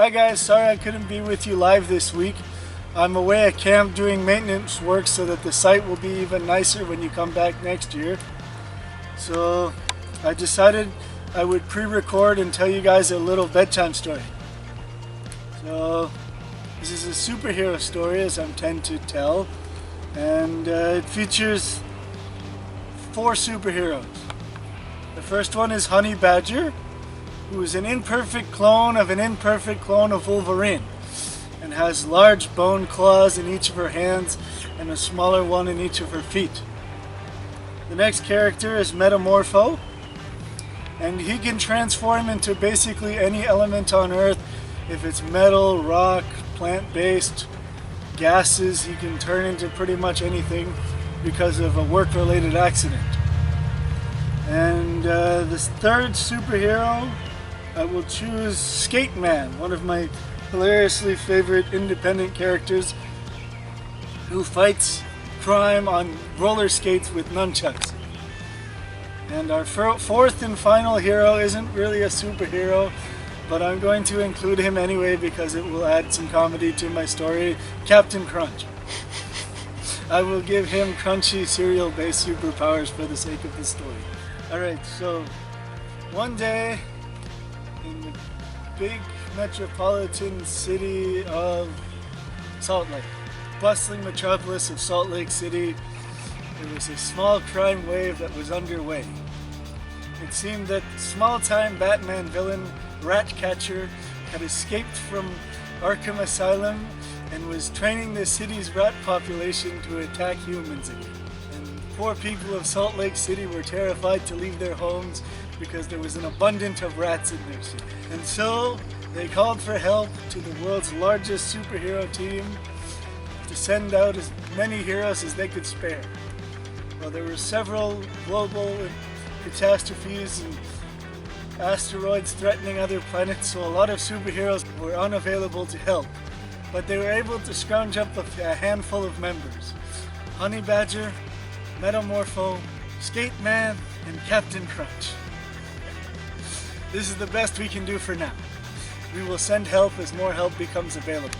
Hi guys, sorry I couldn't be with you live this week. I'm away at camp doing maintenance work so that the site will be even nicer when you come back next year. So I decided I would pre-record and tell you guys a little bedtime story. So this is a superhero story, as I tend to tell, and it features 4 superheroes. The first one is Honey Badger, who is an imperfect clone of Wolverine, and has large bone claws in each of her hands and a smaller one in each of her feet. The next character is Metamorpho, and he can transform into basically any element on Earth. If it's metal, rock, plant-based, gases, he can turn into pretty much anything because of a work-related accident. And this third superhero, I will choose Skate Man, one of my hilariously favorite independent characters who fights crime on roller skates with nunchucks. And our fourth and final hero isn't really a superhero, but I'm going to include him anyway because it will add some comedy to my story, Captain Crunch. I will give him crunchy cereal-based superpowers for the sake of the story. Alright, so one day in the big metropolitan city of Salt Lake, bustling metropolis of Salt Lake City, there was a small crime wave that was underway. It seemed that small-time Batman villain Ratcatcher had escaped from Arkham Asylum and was training the city's rat population to attack humans again. And poor people of Salt Lake City were terrified to leave their homes because there was an abundance of rats in their city. And so they called for help to the world's largest superhero team to send out as many heroes as they could spare. Well, there were several global catastrophes and asteroids threatening other planets, so a lot of superheroes were unavailable to help. But they were able to scrounge up a handful of members: Honey Badger, Metamorpho, Skate Man, and Captain Crunch. This is the best we can do for now. We will send help as more help becomes available.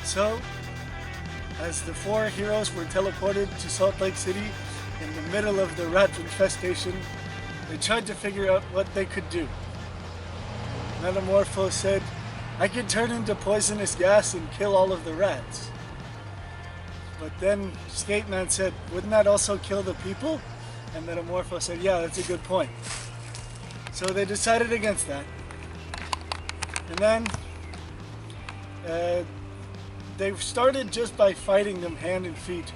So, as the 4 heroes were teleported to Salt Lake City in the middle of the rat infestation, they tried to figure out what they could do. Metamorpho said, "I could turn into poisonous gas and kill all of the rats." But then Skate Man said, "Wouldn't that also kill the people?" And Metamorpho said, "Yeah, that's a good point." So they decided against that. And then they started just by fighting them hand and feet,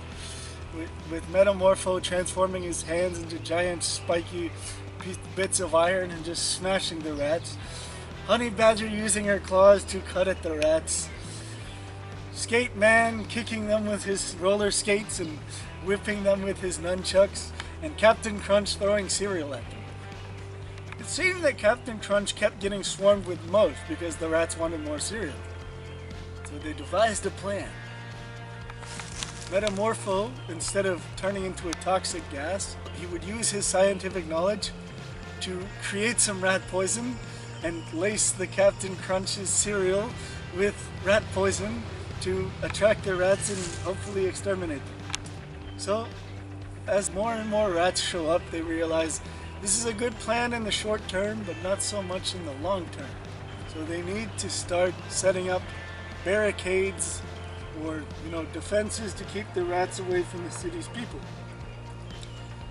with Metamorpho transforming his hands into giant spiky bits of iron and just smashing the rats. Honey Badger using her claws to cut at the rats. Skate Man kicking them with his roller skates and whipping them with his nunchucks, and Captain Crunch throwing cereal at them. It seemed that Captain Crunch kept getting swarmed with most because the rats wanted more cereal. So they devised a plan. Metamorpho, instead of turning into a toxic gas, he would use his scientific knowledge to create some rat poison and lace the Captain Crunch's cereal with rat poison to attract the rats and hopefully exterminate them. So, as more and more rats show up, they realize this is a good plan in the short term, but not so much in the long term. So they need to start setting up barricades or, defenses to keep the rats away from the city's people.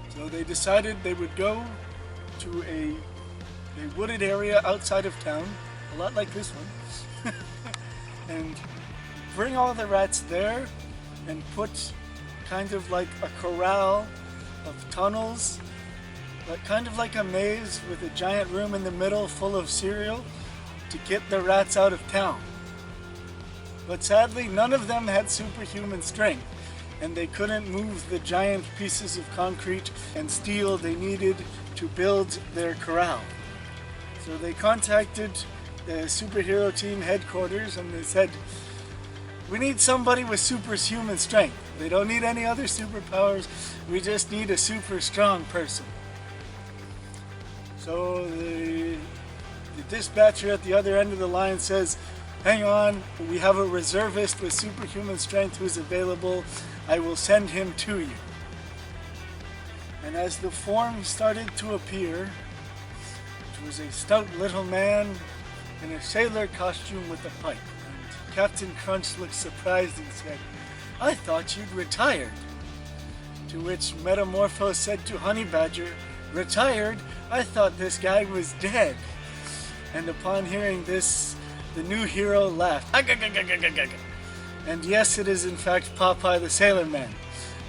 So they decided they would go to a wooded area outside of town, a lot like this one, and bring all the rats there and put kind of like a corral of tunnels, kind of like a maze with a giant room in the middle full of cereal to get the rats out of town. But sadly, none of them had superhuman strength, and they couldn't move the giant pieces of concrete and steel they needed to build their corral. So they contacted the superhero team headquarters and they said, "We need somebody with superhuman strength. They don't need any other superpowers. We just need a super strong person." So the The dispatcher at the other end of the line says, "Hang on, we have a reservist with superhuman strength who's available. I will send him to you." And as the form started to appear, it was a stout little man in a sailor costume with a pipe. And Captain Crunch looked surprised and said, "I thought you'd retired." To which Metamorpho said to Honey Badger, "Retired? I thought this guy was dead." And upon hearing this, the new hero laughed. And yes, it is in fact Popeye the Sailor Man.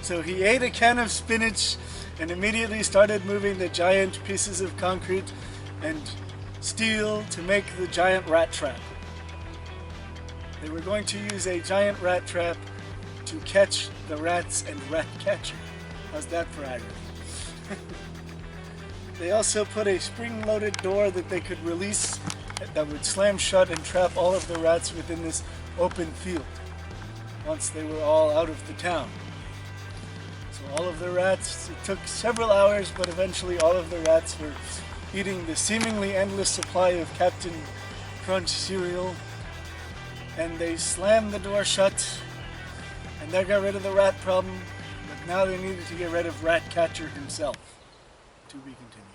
So he ate a can of spinach and immediately started moving the giant pieces of concrete and steel to make the giant rat trap. They were going to use a giant rat trap to catch the rats and rat catcher. How's that for irony? They also put a spring-loaded door that they could release that would slam shut and trap all of the rats within this open field once they were all out of the town. So all of the rats, it took several hours, but eventually all of the rats were eating the seemingly endless supply of Captain Crunch cereal, and they slammed the door shut, and that got rid of the rat problem, but now they needed to get rid of Rat Catcher himself. To be continued.